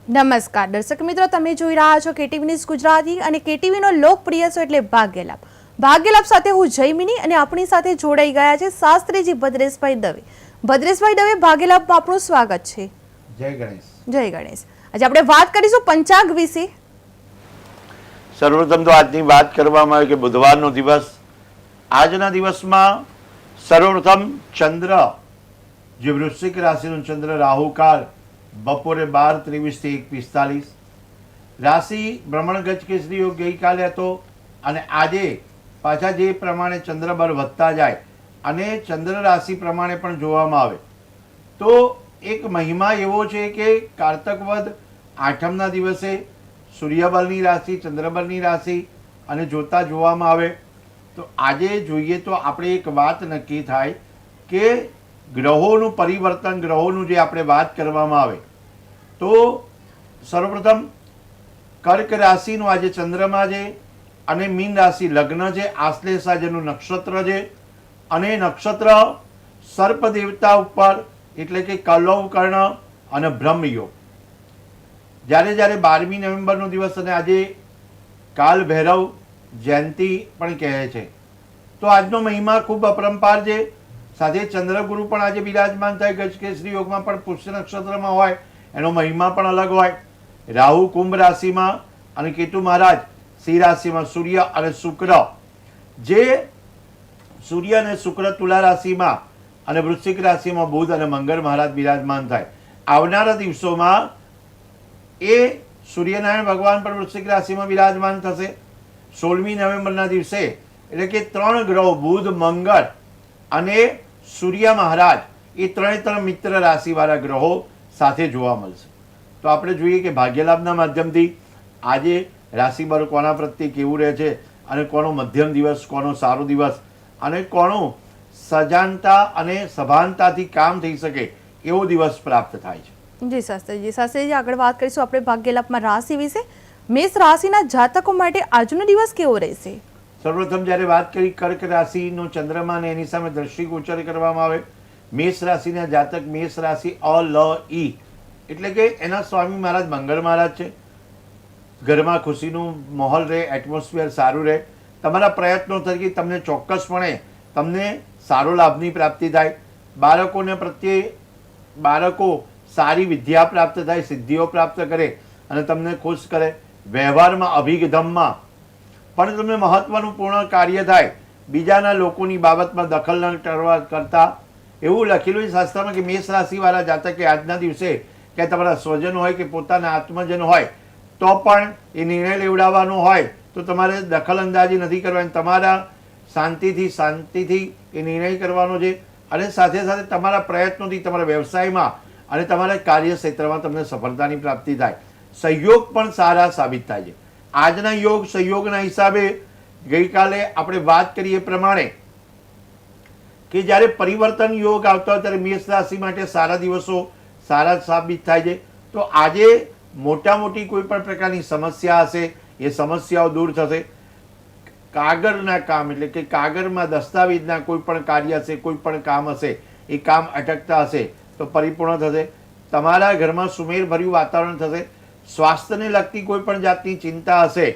નમસ્કાર દર્શક મિત્રો, તમે જોઈ રહ્યા છો કેટીવી ન્યૂઝ ગુજરાતી અને કેટીવીનો લોકપ્રિય શો એટલે ભાગ્યલાભ. ભાગ્યલાભ સાથે હું જયમિની અને આપણી સાથે જોડાઈ ગયા છે શાસ્ત્રીજી ભદ્રેશભાઈ દવે. ભદ્રેશભાઈ દવે, ભાગ્યલાભમાં આપનું સ્વાગત છે. જય ગણેશ. જય ગણેશ. આજે આપણે વાત કરીશું પંચાંગ વિશે. સર્વપ્રથમ તો આજની વાત કરવામાં આવે કે બુધવારનો દિવસ. આજના દિવસમાં સર્વપ્રથમ ચંદ્ર, જે વૃશ્ચિક રાશિનો ચંદ્ર, રાહુકાળ બપોરે 12:23 થી 1:45. રાશિ ભ્રમણ ગજ કેસરી યોગ ગઈકાલે હતો અને આજે પાછા જે પ્રમાણે ચંદ્રબળ વધતા જાય અને ચંદ્ર રાશિ પ્રમાણે પણ જોવામાં આવે તો એક મહિમા એવો છે કે કારતક વદ આઠમના દિવસે સૂર્યબળની રાશિ, ચંદ્રબળની રાશિ અને જોવામાં આવે તો આજે જોઈએ તો આપણે એક વાત નક્કી થાય કે ગ્રહોનું પરિવર્તન, ગ્રહોનું જે આપણે વાત કરવામાં આવે તો સર્વપ્રથમ કર્ક રાશિનું આજે ચંદ્રમા છે અને મીન રાશિ લગ્ન છે, આશ્લેષા જેનું નક્ષત્ર છે અને નક્ષત્ર સર્પ દેવતા ઉપર એટલે કે કલૌ કર્ણ અને બ્રહ્મયોગ. જ્યારે 12મી નવેમ્બરનો દિવસ અને આજે કાલ ભૈરવ જયંતિ પણ કહે છે તો આજનો મહિમા ખૂબ અપરંપાર છે. સાથે ચંદ્રગુરુ પણ આજે બિરાજમાન થાય ગજકેસરી યોગમાં, પણ પુષ્ય નક્ષત્રમાં હોય એનો મહિમા પણ અલગ હોય. રાહુ કુંભ રાશિમાં અને કેતુ મહારાજ સિંહ રાશિમાં. સૂર્ય અને શુક્ર, જે સૂર્ય અને શુક્ર તુલા રાશિમાં અને વૃશ્ચિક રાશિમાં બુધ અને મંગળ મહારાજ બિરાજમાન થાય. આવનારા દિવસોમાં એ સૂર્યનારાયણ ભગવાન પણ વૃશ્ચિક રાશિમાં બિરાજમાન થશે 16મી નવેમ્બરના દિવસે. એટલે કે 3 ગ્રહો બુધ, મંગળ અને સૂર્ય મહારાજ એ ત્રણ મિત્ર રાશિવાળા ગ્રહો સાથે જોવા મળશે. તો આપણે જોઈએ કે ભાગ્યલાભના માધ્યમથી આજે રાશિબળ કોના પ્રત્યે કેવું રહે છે અને કોનો મધ્યમ દિવસ, કોનો સારો દિવસ અને કોનો સજાનતા અને સભાનતાથી કામ થઈ શકે એવો દિવસ પ્રાપ્ત થાય છે. જી શાસ્ત્રીજી. શાસ્ત્રીજી, આગળ વાત કરીશું આપણે ભાગ્યલાભમાં રાશિ વિશે. મેષ રાશિના જાતકો માટે આજનો દિવસ કેવો રહેશે? સર્વપ્રથમ જ્યારે વાત કરી કર્ક રાશિનો ચંદ્રમા અને એની સામે દ્રષ્ટિ ગોચર કરવામાં આવે, મેષ રાશિના જાતક, મેષ રાશિ ઈ એટલે કે એના સ્વામી મહારાજ મંગળ મહારાજ છે. ઘરમાં ખુશીનું માહોલ રહે, એટમોસ્ફિયર સારું રહે. તમારા પ્રયત્નો થકી તમને ચોક્કસપણે તમને સારો લાભની પ્રાપ્તિ થાય. બાળકોને પ્રત્યે બાળકો સારી વિદ્યા પ્રાપ્ત થાય, સિદ્ધિઓ પ્રાપ્ત કરે અને તમને ખુશ કરે. વ્યવહારમાં, અભિગમમાં પણ તમને મહત્વનું પૂર્ણ કાર્ય થાય. બીજાના લોકોની બાબતમાં દખલ ન કરતા એવું લખેલું છે શાસ્ત્રમાં કે મેષ રાશિવાળા જાતકે આજના દિવસે કે તમારા સ્વજન હોય કે પોતાના આત્મજન હોય તો પણ એ નિર્ણય લેવડાવવાનો હોય તો તમારે દખલ અંદાજી નથી કરવાની. તમારા શાંતિથી એ નિર્ણય કરવાનો છે અને સાથે સાથે તમારા પ્રયત્નોથી તમારા વ્યવસાયમાં અને તમારા કાર્યક્ષેત્રમાં તમને સફળતાની પ્રાપ્તિ થાય. સહયોગ પણ સારા સાબિત થાય છે. આજના યોગ સહયોગના હિસાબે ગઈકાલે આપણે વાત કરીએ પ્રમાણે કે જ્યારે પરિવર્તન યોગ આવતા હોય ત્યારે મેષ રાશિ માટે સારા દિવસો સારા સાબિત થાય છે. તો આજે મોટી કોઈ પણ પ્રકારની સમસ્યા હશે એ સમસ્યાઓ દૂર થશે. કાગળના કામ એટલે કે કાગળમાં દસ્તાવેજના કોઈ પણ કાર્ય હશે, કોઈ પણ કામ હશે, એ કામ અટકતા હશે તો પરિપૂર્ણ થશે. તમારા ઘરમાં સુમેળભર્યું વાતાવરણ થશે. સ્વાસ્થ્યને લગતી કોઈ પણ જાતની ચિંતા હશે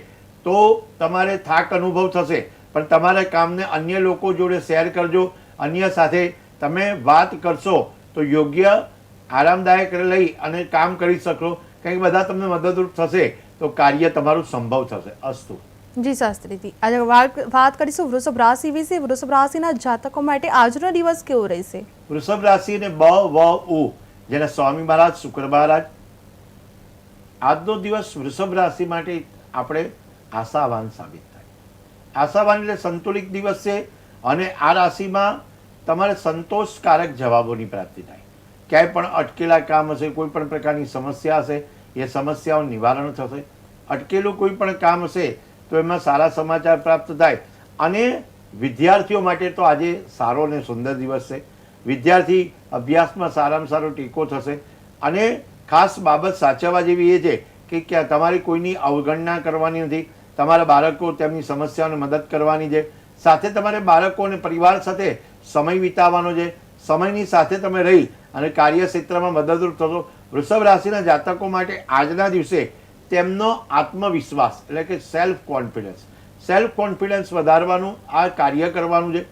તો તમારે થાક અનુભવ થશે, પણ તમારા કામને અન્ય લોકો જોડે શેર કરજો. અન્ય સાથે તમે વાત કરશો તો યોગ્ય આરામદાયક લઈ અને કામ કરી શકો, કારણ કે બધા તમને મદદરૂપ થશે તો કાર્ય તમારું સંભવ થશે. અસ્તુ. જી શાસ્ત્રીજી, આજે વાત કરીશું વૃષભ રાશિ વિશે. વૃષભ રાશિના જાતકો માટે આજનો દિવસ કેવો રહેશે? વૃષભ રાશિ અને બ જેના સ્વામી મહારાજ શુક્ર મહારાજ. આજનો દિવસ વૃષભ રાશિ માટે આપણે આશાવાન સાબિત થાય. આશાવાન એટલે સંતુલિત દિવસ છે અને આ રાશિમાં તમારે સંતોષકારક જવાબોની પ્રાપ્તિ થાય. ક્યાંય પણ અટકેલા કામ હશે, કોઈ પણ પ્રકારની સમસ્યા હશે, એ સમસ્યાઓનું નિવારણ થશે. અટકેલું કોઈ પણ કામ હશે તો એમાં સારા સમાચાર પ્રાપ્ત થાય. અને વિદ્યાર્થીઓ માટે તો આજે સારો અને સુંદર દિવસ છે. વિદ્યાર્થી અભ્યાસમાં સારામાં સારો ટેકો થશે અને ખાસ બાબત સાચવવા જેવી એ છે કે તમારે કોઈની અવગણના કરવાની નથી. તમારા બાળકો તેમની સમસ્યાઓને મદદ કરવાની છે. સાથે તમારે બાળકો અને પરિવાર સાથે સમય વિતાવવાનો છે. સમયની સાથે તમે રહી અને કાર્યક્ષેત્રમાં મદદરૂપ થશો વૃષભ રાશિના જાતકો માટે આજના દિવસે તેમનો આત્મવિશ્વાસ એટલે કે સેલ્ફ કોન્ફિડન્સ વધારવાનું આ કાર્ય કરવાનું છે.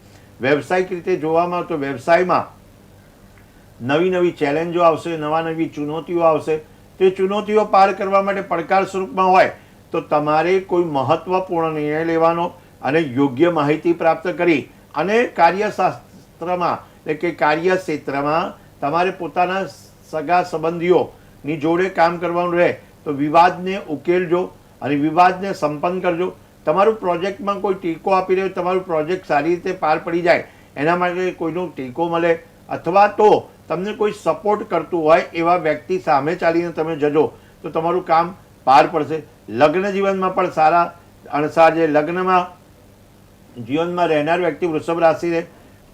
વ્યવસાયિક રીતે જોવામાં તો વ્યવસાયમાં નવી નવી ચેલેન્જો આવશે, નવી ચુનૌતીઓ આવશે. તે ચુનૌતીઓ પાર કરવા માટે પડકાર સ્વરૂપમાં હોય તો તમારે કોઈ મહત્વપૂર્ણ નિર્ણય લેવાનો અને યોગ્ય માહિતી પ્રાપ્ત કરી અને કાર્યશાસ્ત્રમાં એટલે કે કાર્યક્ષેત્રમાં તમારે પોતાના સગા સંબંધીઓની જોડે કામ કરવાનું રહે તો વિવાદને ઉકેલજો અને વિવાદને સંપન્ન કરજો. તમારું પ્રોજેક્ટમાં કોઈ ટેકો આપી રહ્યો, તમારું પ્રોજેક્ટ સારી રીતે પાર પડી જાય એના માટે કોઈનો ટેકો મળે અથવા તો તમને કોઈ સપોર્ટ કરતું હોય એવા વ્યક્તિ સામે ચાલીને તમે જજો તો તમારું કામ પાર પડશે. લગ્ન જીવનમાં પણ સારા અણસાર છે. લગ્નમાં જીવનમાં રહેનાર વ્યક્તિ વૃષભ રાશિને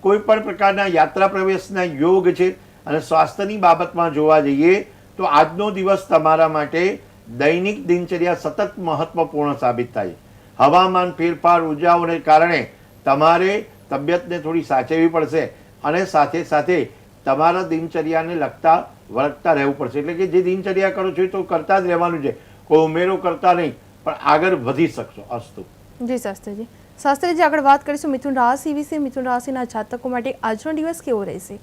કોઈ પણ પ્રકારના યાત્રા પ્રવેશના યોગ છે. અને સ્વાસ્થ્યની બાબતમાં જોવા જઈએ તો આજનો દિવસ તમારા માટે દૈનિક દિનચર્યા સતત મહત્વપૂર્ણ સાબિત થાય. હવામાન ફેરફાર ઉર્જાઓને કારણે તમારે તબિયતને થોડી સાચવવી પડશે અને સાથે સાથે તમારા દિનચર્યાને લગતા વળગતા રહેવું પડશે. એટલે કે જે દિનચર્યા કરો છો એ તો કરતા જ રહેવાનું છે, કોઈ ઉમેરો કરતા નહીં, પણ આગળ વધી શકશો. અસ્તુ. જી શાસ્ત્રીજી. શાસ્ત્રીજી, આગળ વાત કરીશું મિથુન રાશિ વિશે. મિથુન રાશિના જાતકો માટે આજનો દિવસ કેવો રહેશે?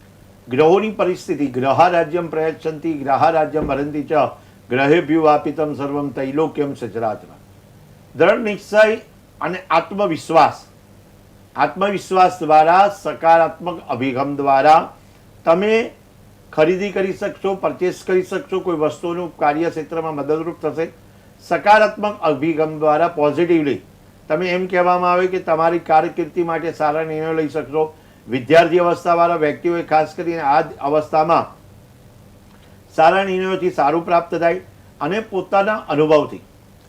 ગ્રહોની પરિસ્થિતિ ગ્રહ રાજ્યમ પ્રયચ્છન્તિ ગ્રહ રાજ્યમ હરંતિ ચ ગ્રહેભ્યો વાપિતમ સર્વમ તૈલોક્યમ સચરાચર. દ્રઢ નિશ્ચય અને આત્મવિશ્વાસ દ્વારા, સકારાત્મક અભિગમ દ્વારા તમે ખરીદી કરી શકશો, પરચેસ કરી શકશો, કોઈ વસ્તુનું કાર્યક્ષેત્રમાં મદદરૂપ થશે. સકારાત્મક અભિગમ દ્વારા પોઝિટિવલી તમે એમ કહેવામાં આવે કે તમારી કારકિર્દી માટે સારા નિર્ણયો લઈ શકશો. વિદ્યાર્થી અવસ્થાવાળા વ્યક્તિઓએ ખાસ કરીને આ જ અવસ્થામાં સારા નિર્ણયોથી સારું પ્રાપ્ત થાય અને પોતાના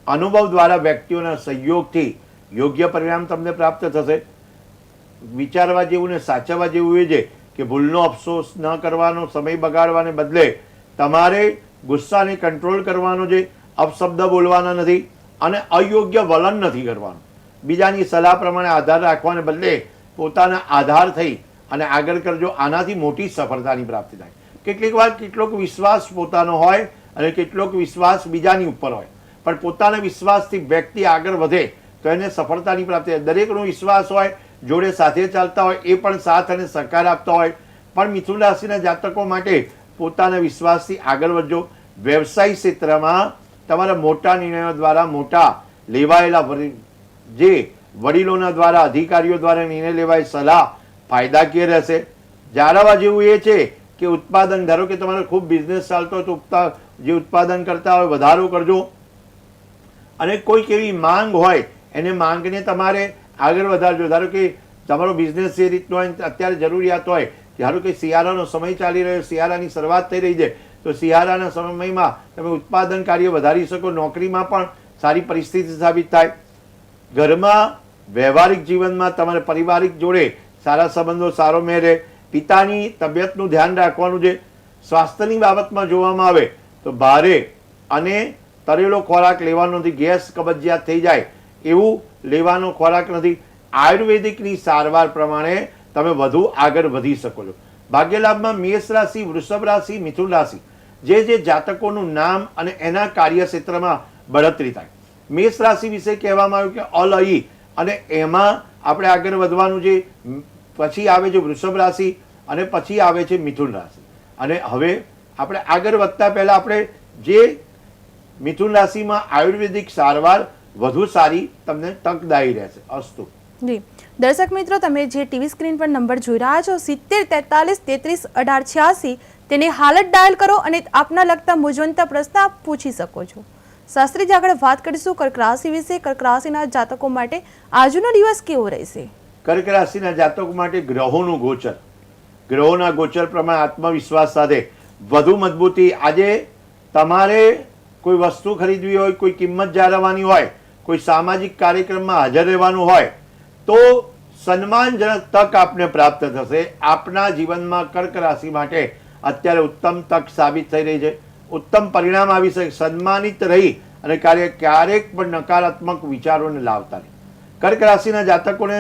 અનુભવ દ્વારા વ્યક્તિઓના સહયોગથી યોગ્ય પરિણામ તમને પ્રાપ્ત થશે. વિચારવા જેવું ને સાચવવા જેવું એ છે કે ભૂલનો અફસોસ ન કરવાનો, સમય બગાડવાને બદલે તમારે ગુસ્સાને કંટ્રોલ કરવાનો છે, અપશબ્દ બોલવાના નથી અને અયોગ્ય વલણ નથી કરવાનું. બીજાની સલાહ પ્રમાણે આધાર રાખવાને બદલે પોતાના આધાર થઈ અને આગળ કરજો. આનાથી મોટી સફળતાની પ્રાપ્તિ થાય. કેટલીક વાર કેટલોક વિશ્વાસ પોતાનો હોય અને કેટલોક વિશ્વાસ બીજાની ઉપર હોય, પણ પોતાના વિશ્વાસથી વ્યક્તિ આગળ વધે તો એને સફળતાની પ્રાપ્તિ થાય. દરેકનો વિશ્વાસ હોય, જોડે સાથે ચાલતા હોય, એ પણ સાથ અને સહકાર આપતા હોય. પણ મિથુન રાશિના જાતકો માટે પોતાના વિશ્વાસથી આગળ વધજો. વ્યવસાય ક્ષેત્રમાં તમારા મોટા નિર્ણયો દ્વારા, મોટા લેવાયેલા જે વડીલોના દ્વારા, અધિકારીઓ દ્વારા નિર્ણય લેવાય સલાહ ફાયદાકીય રહેશે. જાળવવા જેવું એ છે કે ઉત્પાદન, ધારો કે તમારો ખૂબ બિઝનેસ ચાલતો હોય તો જે ઉત્પાદન કરતા હોય વધારો કરજો અને કોઈક એવી માંગ હોય એને માંગને તમારે આગળ વધારજો. ધારો કે તમારો બિઝનેસ જે રીતનો હોય, અત્યારે જરૂરિયાત હોય, ધારો કે શિયાળાનો સમય ચાલી રહ્યો, શિયાળાની શરૂઆત થઈ રહી છે તો શિયાળાના સમયમાં તમે ઉત્પાદન કાર્ય વધારી શકો. નોકરીમાં પણ સારી પરિસ્થિતિ સાબિત થાય. ઘરમાં વ્યવહારિક જીવનમાં તમારે પારિવારિક જોડે સારા સંબંધો સારો મેળે. પિતાની તબિયતનું ધ્યાન રાખવાનું છે. સ્વાસ્થ્યની બાબતમાં જોવામાં આવે તો ભારે અને તળેલો ખોરાક લેવાનો નથી. ગેસ કબજિયાત થઈ જાય એવું લેવાનો ખોરાક નથી. આયુર્વેદિકની સારવાર પ્રમાણે તમે વધુ આગળ વધી શકો છો. ભાગ્યલાભમાં મેષ રાશિ, વૃષભ રાશિ, મિથુન રાશિ જે જાતકોનું નામ અને એના કાર્યક્ષેત્રમાં બઢતરી થાય. મેષ રાશિ વિશે કહેવામાં આવ્યું કે અલઈ અને એમાં આપણે આગળ વધવાનું છે. પછી આવે છે વૃષભ રાશિ અને પછી આવે છે મિથુન રાશિ. અને હવે આપણે આગળ વધતા પહેલા આપણે જે મિથુન રાશિમાં આયુર્વેદિક સારવાર વધુ સારી તમને તકદાયી રહેશે. અસ્તુ. જી દર્શક મિત્રો, તમે જે ટીવી સ્ક્રીન પર નંબર જોઈ રહ્યા છો 70 43 33 18 86, તેને હાલ જ ડાયલ કરો અને આપના લગતા મૂંઝવણતા પ્રશ્ન આપ પૂછી શકો છો. શાસ્ત્રીજી, આગળ વાત કરીશું કર્ક રાશિ વિશે. કર્ક રાશિના જાતકો માટે આજનો દિવસ કેવો રહેશે? કર્ક રાશિના જાતકો માટે ગ્રહોના ગોચર પ્રમાણે આત્મવિશ્વાસ સાથે વધુ મજબૂતી. આજે તમારે કોઈ વસ્તુ ખરીદવી હોય, કોઈ કિંમત જાળવવાની હોય, કોઈ સામાજિક કાર્યક્રમમાં હાજર રહેવાનું હોય તો સન્માનજનક તક આપને પ્રાપ્ત થશે. આપના જીવનમાં કર્ક રાશિ માટે અત્યારે ઉત્તમ તક સાબિત થઈ રહી છે. ઉત્તમ પરિણામ આવી શકે. સન્માનિત રહી અને ક્યારેક પણ નકારાત્મક વિચારોને લાવતા નહીં. કર્ક રાશિના જાતકોને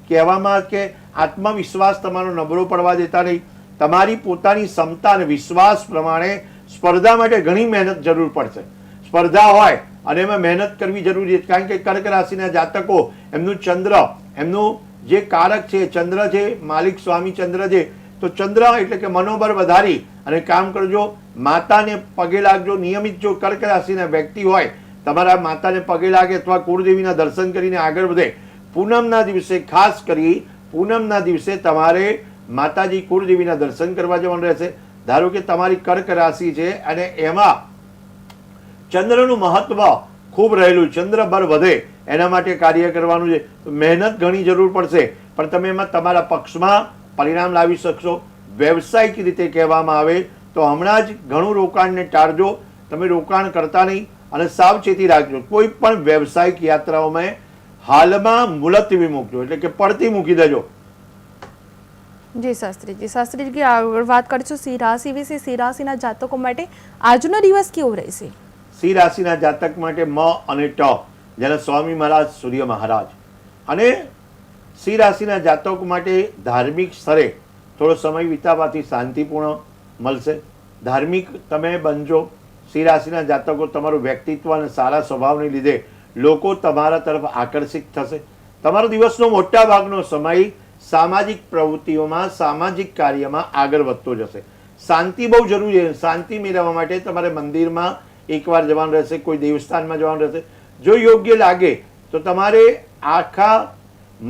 કહેવામાં કે આત્મવિશ્વાસ તમારો નબળો પડવા દેતા નહીં. તમારી પોતાની ક્ષમતા અને વિશ્વાસ પ્રમાણે સ્પર્ધા માટે ઘણી મહેનત જરૂર પડશે. સ્પર્ધા હોય અને એમાં મહેનત કરવી જરૂરી છે, કારણ કે કર્ક રાશિના જાતકો એમનું ચંદ્ર, એમનું જે કારક છે ચંદ્ર છે, માલિક સ્વામી ચંદ્ર છે, તો ચંદ્ર એટલે કે મનોબળ વધારી અને કામ કરજો. માતાને પગે લાગજો નિયમિત. જો કર્ક રાશિના વ્યક્તિ હોય, તમારા માતાને પગે લાગે અથવા કુળદેવીના દર્શન કરીને આગળ વધે. પૂનમના દિવસે, ખાસ કરી પૂનમના દિવસે તમારે માતાજી કુળદેવીના દર્શન કરવા જવાનું રહેશે. ધારો કે તમારી કર્ક રાશિ છે અને એમાં ચંદ્રનું મહત્વ ખૂબ રહેલું, ચંદ્ર બળ વધે એના માટે કાર્ય કરવાનું છે. મહેનત ઘણી જરૂર પડશે, પણ તમે એમાં તમારા પક્ષમાં પરિણામ લાવી શકશો. વ્યવસાયિક રીતે કહેવામાં આવે તો હમણાં જ ઘણું રોકાણને ટાળજો. તમે રોકાણ કરતા નહીં અને સાવચેતી રાખજો. કોઈ પણ વ્યવસાયિક યાત્રાઓમાં હાલમાં મુલતવી મૂકજો, એટલે કે પડતી મૂકી દેજો. જી શાસ્ત્રીજી આગળ વાત કરીશું સિંહ રાશિ વિશે. સિંહ રાશિના જાતકો માટે આજનો દિવસ કેવો રહેશે? સિંહ રાશિના જાતક માટે મ અને ટ, જેના સ્વામી મહારાજ સૂર્ય મહારાજ, અને સિંહ રાશિના જાતકો માટે ધાર્મિક સ્તરે થોડો સમય વિતાવવાથી શાંતિપૂર્ણ મળશે. ધાર્મિક તમે બનજો. સિંહ રાશિના જાતકો તમારું વ્યક્તિત્વ અને સારા સ્વભાવને લીધે લોકો તમારા તરફ આકર્ષિત થશે. તમારો દિવસનો મોટા ભાગનો સમય સામાજિક પ્રવૃત્તિઓમાં, સામાજિક કાર્યમાં આગળ વધતો જશે. શાંતિ બહુ જરૂરી છે. શાંતિ મેળવવા માટે તમારે મંદિરમાં એકવાર જવાનું રહેશે, કોઈ દેવસ્થાનમાં જવાનું રહેશે. જો યોગ્ય લાગે તો તમારે આખા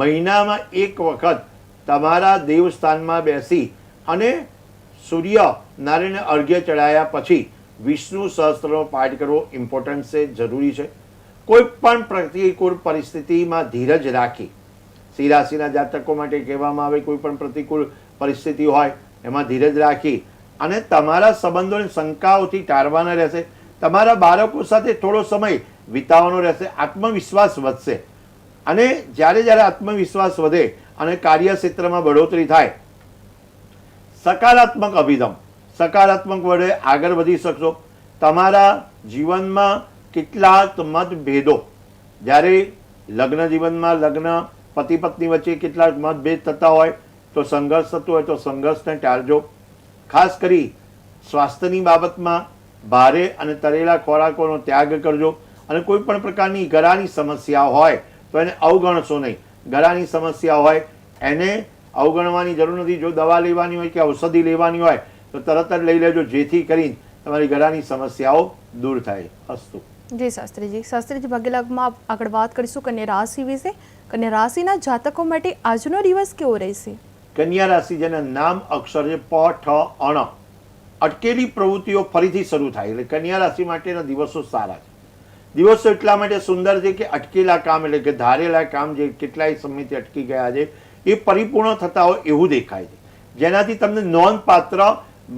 મહિનામાં એક વખત તમારા દેવસ્થાનમાં બેસી અને સૂર્ય નારાયણને અર્ઘ્ય ચડાયા પછી વિષ્ણુ સહસ્ત્રનો પાઠ કરવો ઇમ્પોર્ટન્ટ છે, જરૂરી છે. કોઈ પણ પ્રતિકૂળ પરિસ્થિતિમાં ધીરજ રાખી, સિંહ રાશિના જાતકો માટે કહેવામાં આવે કોઈ પણ પ્રતિકૂળ પરિસ્થિતિ હોય એમાં ધીરજ રાખી અને તમારા સંબંધોને શંકાઓથી ટાળવાના રહેશે. તમારા બાળકો સાથે થોડો સમય વિતાવવાનો રહેશે. આત્મવિશ્વાસ વધશે, અને જ્યારે જ્યારે આત્મવિશ્વાસ વધે અને કાર્યક્ષેત્રમાં બઢોતરી થાય, સકારાત્મક અભિગમ, સકારાત્મક વડે આગળ વધી શકશો. તમારા જીવનમાં કેટલાક મતભેદો, જ્યારે લગ્ન જીવનમાં પતિ પત્ની વચ્ચે કેટલાક મતભેદ થતા હોય તો સંઘર્ષ થતો હોય તો સંઘર્ષને ટાળજો. ખાસ કરી સ્વાસ્થ્યની બાબતમાં ભારે અને તળેલા ખોરાકોનો ત્યાગ કરજો. અને કોઈ પણ પ્રકારની ગળાની સમસ્યા હોય તો એને અવગણશો નહીં. ગળાની સમસ્યા હોય એને અવગણવાની જરૂર નથી. જો દવા લેવાની હોય કે ઔષધિ લેવાની હોય તો તરત જ લઈ લેજો, જેથી કરીને તમારી ગળાની સમસ્યાઓ દૂર થાય. અસ્તુ. જી શાસ્ત્રીજી ભાગ્યલાભમાં આગળ વાત કરીશું કન્યા રાશિ વિશે. કન્યા રાશિના જાતકો માટે આજનો દિવસ કેવો રહેશે? કન્યા રાશિ જેના નામ અક્ષર છે પ, ઠ, અણ, અટકેલી પ્રવૃત્તિઓ ફરીથી શરૂ થાય, એટલે કન્યા રાશિ માટેના દિવસો સારા છે. દિવસો એટલા માટે સુંદર છે કે અટકેલા કામ, એટલે કે ધારેલા કામ જે કેટલાય સમયથી અટકી ગયા છે એ પરિપૂર્ણ થતા હોય એવું દેખાય છે, જેનાથી તમને નોંધપાત્ર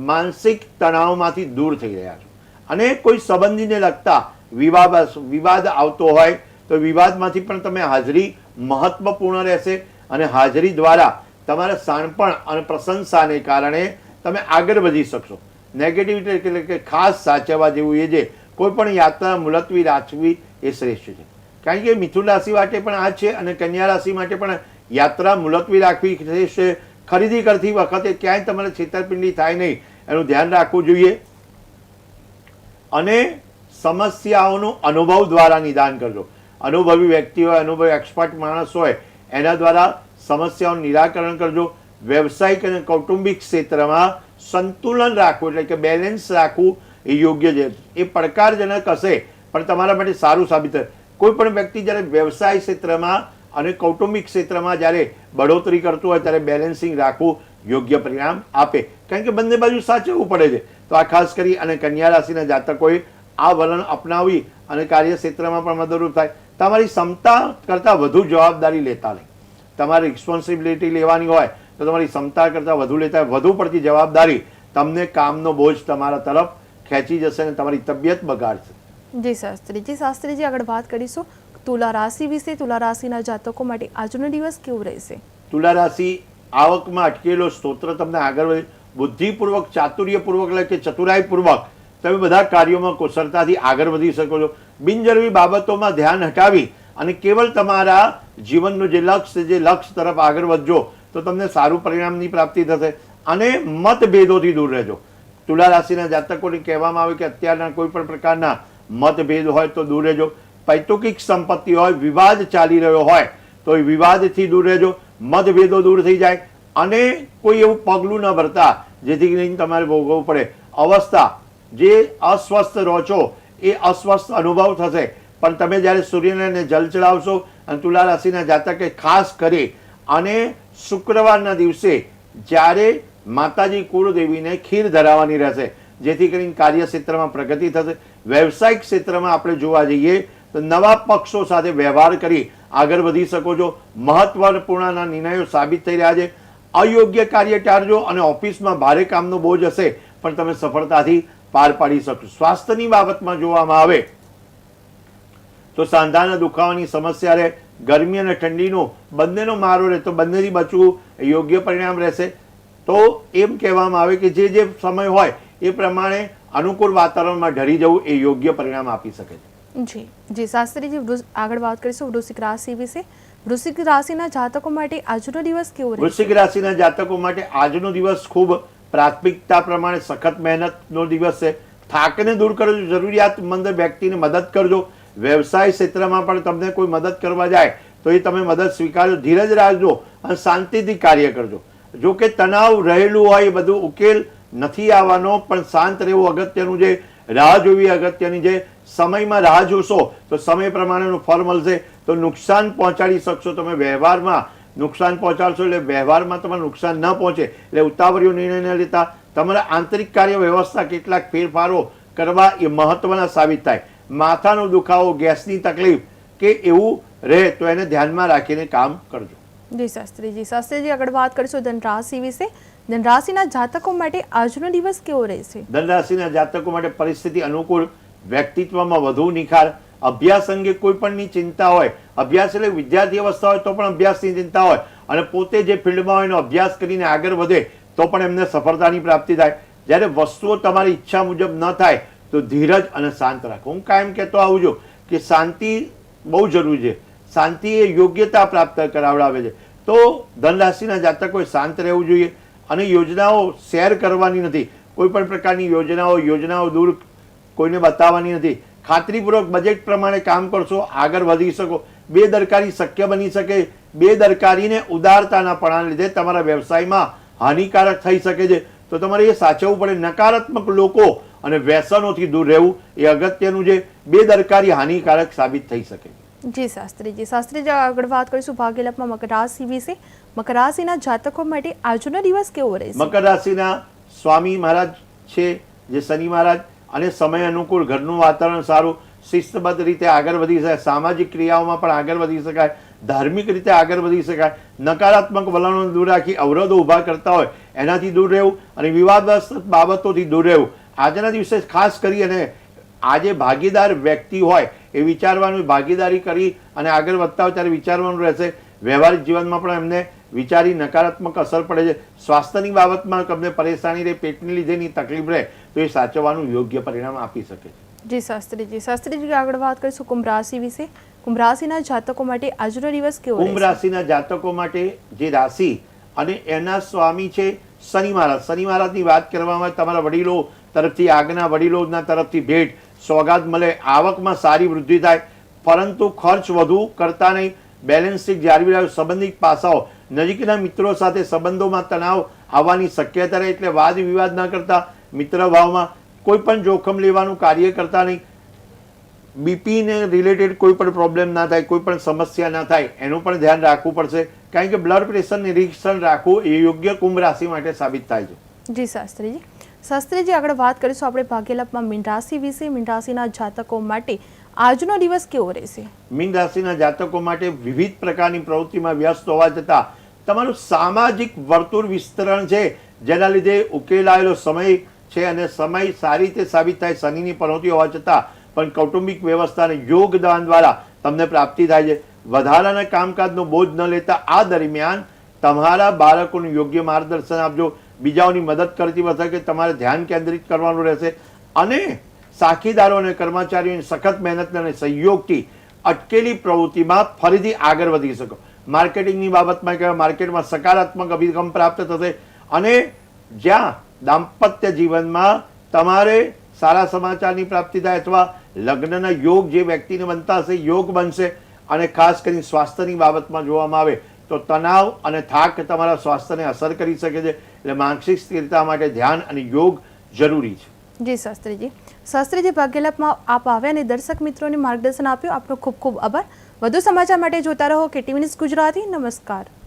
માનસિક તણાવમાંથી દૂર થઈ રહ્યા છો. અને કોઈ સંબંધીને લગતા વિવાદ આવતો હોય તો વિવાદમાંથી પણ તમે હાજરી મહત્વપૂર્ણ રહેશે, અને હાજરી દ્વારા તમારા શાણપણ અને પ્રશંસાને કારણે તમે આગળ વધી શકશો. નેગેટિવિટી એટલે કે ખાસ સાચવવા જેવું એ છે. કોઈ પણ યાત્રા મુલતવી રાખવી એ શ્રેષ્ઠ છે, કારણ કે મિથુન રાશિ માટે પણ આ છે અને કન્યા રાશિ માટે પણ યાત્રા મુલતવી રાખવી શ્રેષ્ઠ. ખરીદી કરતી વખતે ક્યાંય તમારે છેતરપિંડી થાય નહીં એનું ધ્યાન રાખવું જોઈએ. અને સમસ્યાઓનું અનુભવ દ્વારા નિદાન કરજો. અનુભવી વ્યક્તિ હોય, અનુભવી એક્સપર્ટ માણસ હોય, એના દ્વારા સમસ્યાઓનું નિરાકરણ કરજો. વ્યવસાયિક અને કૌટુંબિક ક્ષેત્રમાં સંતુલન રાખવું, એટલે કે બેલેન્સ રાખવું એ યોગ્ય છે. એ પડકારજનક હશે પણ તમારા માટે સારું સાબિત થાય. કોઈ પણ વ્યક્તિ જ્યારે વ્યવસાય ક્ષેત્રમાં અને કૌટુંબિક ક્ષેત્રમાં જ્યારે બઢોતરી કરતું હોય ત્યારે બેલેન્સિંગ રાખવું યોગ્ય પરિણામ આપે, કારણ કે બંને બાજુ સાચવવું પડે છે. તો આ ખાસ કરી અને કન્યા રાશિના જાતકોએ આ વલણ અપનાવી અને કાર્યક્ષેત્રમાં પણ મદદરૂપ થાય. તમારી ક્ષમતા કરતાં વધુ જવાબદારી લેતા નહીં. તમારી રિસ્પોન્સિબિલિટી લેવાની હોય તો તમારી ક્ષમતા કરતાં વધુ લેતા, વધુ પડતી જવાબદારી તમને કામનો બોજ તમારા તરફ ખેંચી જશે અને તમારી તબિયત બગાડશે. જી શાસ્ત્રીજી આગળ વાત કરીશું તુલા રાશિ વિશે. તુલા રાશિના જાતકો માટે આજનો દિવસ કેવો રહેશે? તુલા રાશિ આવકમાં અટકેલો સ્તોત્ર તમને આગળ વધે. બુદ્ધિપૂર્વક, ચાતુર્યપૂર્વક એટલે કે ચતુરાઈપૂર્વક તમે બધા કાર્યોમાં કુશળતાથી આગળ વધી શકો છો. બિનજરૂરી બાબતોમાં ધ્યાન હટાવી અને કેવળ તમારા જીવનનું જે લક્ષ્ય તરફ આગળ વધજો તો તમને સારું પરિણામની પ્રાપ્તિ થશે. અને મતભેદોથી દૂર રહેજો. તુલા રાશિના જાતકોને કહેવામાં આવે કે અત્યારના કોઈ પણ પ્રકારના મતભેદ હોય તો દૂર રહેજો. પૈતૃકિક સંપત્તિ હોય, વિવાદ ચાલી રહ્યો હોય તો એ વિવાદથી દૂર રહેજો. મતભેદો દૂર થઈ જાય અને કોઈ એવું પગલું ન ભરતા જેથી કરીને તમારે ભોગવવું પડે. અવસ્થા જે અસ્વસ્થ રહો છો એ અસ્વસ્થ અનુભવ થશે, પણ તમે જ્યારે સૂર્યને જલ ચડાવશો અને તુલા રાશિના જાતકે ખાસ કરી અને શુક્રવારના દિવસે જ્યારે માતાજી કુળદેવીને ખીર ધરાવવાની રહેશે, જેથી કરીને કાર્યક્ષેત્રમાં પ્રગતિ થશે. વ્યવસાયિક ક્ષેત્રમાં આપણે જોવા જઈએ તો નવા પક્ષો સાથે વ્યવહાર કરી આગળ વધી શકો છો. મહત્વપૂર્ણના નિર્ણયો સાબિત થઈ રહ્યા છે. અયોગ્ય કાર્ય ટાળજો અને ઓફિસમાં ભારે કામનો બોજ હશે પણ તમે સફળતાથી પાર પાડી શકશો. સ્વાસ્થ્યની બાબતમાં જોવામાં આવે તો સાંધાના દુખાવાની સમસ્યા રહે, ગરમી અને ઠંડીનો બંનેનો મારો રહે તો બંનેથી બચવું યોગ્ય પરિણામ રહેશે. તો એમ કહેવામાં આવે કે જે જે સમય હોય એ પ્રમાણે અનુકૂળ વાતાવરણમાં ઢળી જવું એ યોગ્ય પરિણામ આપી શકે છે. જી જી શાસ્ત્રીજી, આગળ વાત કરીશું વૃશ્ચિક રાશિ વિશે. વૃશ્ચિક રાશિના જાતકો માટે આજનો દિવસ કેવો રહેશે? વૃશ્ચિક રાશિના જાતકો માટે આજનો દિવસ ખૂબ પ્રાથમિકતા પ્રમાણે સખત મહેનતનો દિવસ છે. થાકને દૂર કરજો, જરૂરિયાતમંદ વ્યક્તિને મદદ કરજો. વ્યવસાય ક્ષેત્રમાં પણ તમને કોઈ મદદ કરવા જાય તો એ તમે મદદ સ્વીકારજો. ધીરજ રાખજો અને શાંતિથી કાર્ય કરજો. જો કે તણાવ રહેલું હોય એ બધું ઉકેલ નથી આવવાનો, પણ શાંત રહેવું અગત્યનું છે. રાહ જોવી અગત્યની છે. સમયમાં રાહ જોશો તો સમય પ્રમાણેનું ફળ મળશે. તો નુકસાન પહોંચાડી શકશો તમે. વ્યવહારમાં નુકસાન પહોંચાડશો એટલે વ્યવહારમાં તમારે નુકસાન ન પહોંચે એટલે ઉતાવળિયો નિર્ણય ન લેતા. તમારા આંતરિક કાર્ય વ્યવસ્થા કેટલાક ફેરફારો કરવા એ મહત્વના સાબિત થાય. માથાનો દુખાવો, ગેસની તકલીફ કે એવું રહે તો એને ધ્યાનમાં રાખીને કામ કરજો. જી શાસ્ત્રીજી. શાસ્ત્રીજી, આગળ વાત કરીશું ધન રાશિ વિશે. ધન રાશિના જાતકો માટે આજનો દિવસ કેવો રહેશે? ધન રાશિના જાતકો માટે પરિસ્થિતિ અનુકૂળ, વ્યક્તિત્વમાં વધુ નિખાર, અભ્યાસ અંગે કોઈ પણની ચિંતા હોય, અભ્યાસ એટલે વિદ્યાર્થી અવસ્થા હોય તો પણ અભ્યાસની ચિંતા હોય અને પોતે જે ફિલ્ડમાં હોય એનો અભ્યાસ કરીને આગળ વધે તો પણ એમને સફળતાની પ્રાપ્તિ થાય. જ્યારે વસ્તુઓ તમારી ઈચ્છા મુજબ ન થાય તો ધીરજ અને શાંત રાખો. હું કાયમ કહેતો આવું છું કે શાંતિ બહુ જરૂરી છે. શાંતિ એ યોગ્યતા પ્રાપ્ત કરાવડાવે છે. તો ધન રાશિના જાતકોએ શાંત રહેવું જોઈએ અને યોજનાઓ શેર કરવાની નથી. કોઈ પણ પ્રકારની યોજનાઓ દૂર કોઈને બતાવવાની નથી. ખાતરીપૂર્વક બજેટ પ્રમાણે કામ કરશો, આગળ વધી શકો. બેદરકારી શક્ય બની શકે. બેદરકારીને ઉદારતાના પણાને લીધે તમારા વ્યવસાયમાં હાનિકારક થઈ શકે છે. તો તમારે એ સાચવવું પડે. નકારાત્મક લોકો અને વ્યસનોથી દૂર રહેવું એ અગત્યનું છે. બેદરકારી હાનિકારક સાબિત થઈ શકે. જી શાસ્ત્રીજી. શાસ્ત્રીજી, આગળ વાત કરીશું ભાગ્યલાભમાં મકર રાશિ વિશે. મકર રાશિના જાતકો માટે આજનો દિવસ કેવો રહેશે? મકર રાશિના સ્વામી મહારાજ છે જે શનિ મહારાજ, અને સમય અનુકૂળ, ઘરનું વાતાવરણ સારું, શિસ્તબદ્ધ રીતે આગળ વધી શકાય. સામાજિક ક્રિયાઓમાં પણ આગળ વધી શકાય. ધાર્મિક રીતે આગળ વધી શકાય. નકારાત્મક વલણો દૂર રાખી અવરોધો ઊભા કરતા હોય એનાથી દૂર રહેવું અને વિવાદગ્રસ્ત બાબતોથી દૂર રહેવું. આજના દિવસે ખાસ કરી અને આજે ભાગીદાર વ્યક્તિ હોય એ વિચારવાનું, ભાગીદારી કરી અને આગળ વધતા હોય ત્યારે વિચારવાનું રહેશે. વ્યવહારિક જીવનમાં પણ એમને વિચારી નકારાત્મક અસર પડે છે. સ્વાસ્થ્યની બાબતમાં તમને પરેશાની રહે, પેટની લીધેની તકલીફ રહે તો એ સાચવવાનું યોગ્ય પરિણામ આપી શકે છે. જી શાસ્ત્રીજી. શાસ્ત્રીજી, આગળ વાત કરીશું કુંભ રાશિ વિશે. કુંભ રાશિના જાતકો માટે આજનો દિવસ કેવો રહેશે? કુંભ રાશિના જાતકો માટે જે રાશિ અને એના સ્વામી છે શનિ મહારાજ. શનિ મહારાજની વાત કરવામાં આવે તમારા વડીલો તરફથી, આગના વડીલોના તરફથી ભેટ સોગાદ મળે, આવકમાં સારી વૃદ્ધિ થાય, પરંતુ ખર્ચ વધુ કરતા નહીં. બેલેન્સ શીટ જાળવી રહ્યો. સંબંધિત પાસાઓ, નજીકના મિત્રો સાથે સંબંધોમાં તણાવ આવવાની શક્યતા રહે એટલે વાદ વિવાદ ન કરતા. મિત્ર ભાવમાં કોઈ પણ જોખમ લેવાનું કાર્ય કરતા નહીં. બીપીને રિલેટેડ કોઈ પણ પ્રોબ્લેમ ના થાય, કોઈ પણ સમસ્યા ના થાય એનું પણ ધ્યાન રાખવું પડશે. કારણ કે બ્લડ પ્રેશર નિરીક્ષણ રાખવું એ યોગ્ય કુંભ રાશિ માટે સાબિત થાય છે. જી શાસ્ત્રીજી. શાસ્ત્રીજી, આગળ વાત કરીશું આપણે ભાગ્યલાભમાં મીન રાશિ વિશે. મીન રાશિના જાતકો માટે આજનો દિવસ કેવો રહેશે? મીન રાશિના જાતકો માટે વિવિધ પ્રકારની પ્રવૃત્તિમાં વ્યસ્ત હોવા છતાં તમારું સામાજિક વર્તુળ વિસ્તરણ છે જેના લીધે ઉકેલાયેલો સમય છે અને સમય સારી રીતે સાબિત થાય. શનિની પનોતી હોવા છતાં પણ કૌટુંબિક વ્યવસ્થા અને યોગદાન દ્વારા તમને પ્રાપ્તિ થાય છે. વધારાના કામકાજનો બોજ ન લેતા આ દરમિયાન તમારા બાળકોનું યોગ્ય માર્ગદર્શન આપજો. બીજાઓની મદદ કરતી વખતે તમારે ધ્યાન કેન્દ્રિત કરવાનું રહેશે અને સાથીદારો અને કર્મચારીઓની સખત મહેનત અને સહયોગથી અટકેલી પ્રવૃત્તિમાં ફરીથી આગળ વધી શકો. માર્કેટિંગની બાબતમાં કહેવાય, માર્કેટમાં સકારાત્મક અભિગમ પ્રાપ્ત થશે અને જ્યાં દાંપત્ય જીવનમાં તમારે સારા સમાચારની પ્રાપ્તિ થાય અથવા લગ્નના યોગ જે વ્યક્તિને બનતા હશે યોગ બનશે. અને ખાસ કરીને સ્વાસ્થ્યની બાબતમાં જોવામાં આવે તો તણાવ અને થાક તમારા સ્વાસ્થ્યને અસર કરી શકે છે. એટલે માનસિક સ્થિરતા માટે ધ્યાન અને યોગ જરૂરી છે. જી શાસ્ત્રીજી ભાગ્યલાભમાં આપ આવ્યા અને દર્શક મિત્રોને માર્ગદર્શન આપ્યું. આપનો ખૂબ ખૂબ આભાર. વધુ સમાચાર માટે જોતા રહો KTV ન્યૂઝ ગુજરાતી. નમસ્કાર.